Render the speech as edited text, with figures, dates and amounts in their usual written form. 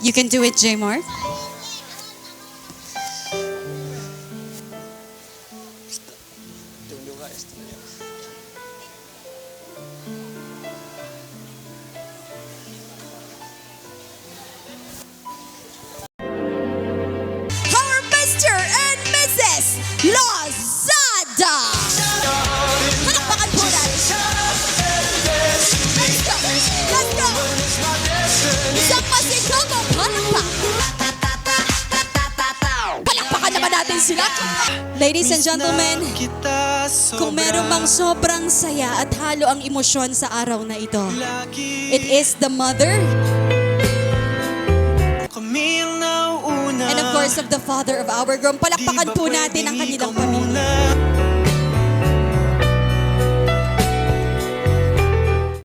You can do it, J. Mark. Our Mr. and Mrs. Lozada! Palakpakan po natin. Let's go! Let's go! Isang masigong palakpak! Palakpakan naman natin sila! Ladies and gentlemen, kung meron bang sobrang saya at halo ang emosyon sa araw na ito, it is the mother and of course of the father of our groom. Palakpakan po natin ang kanilang pamilya.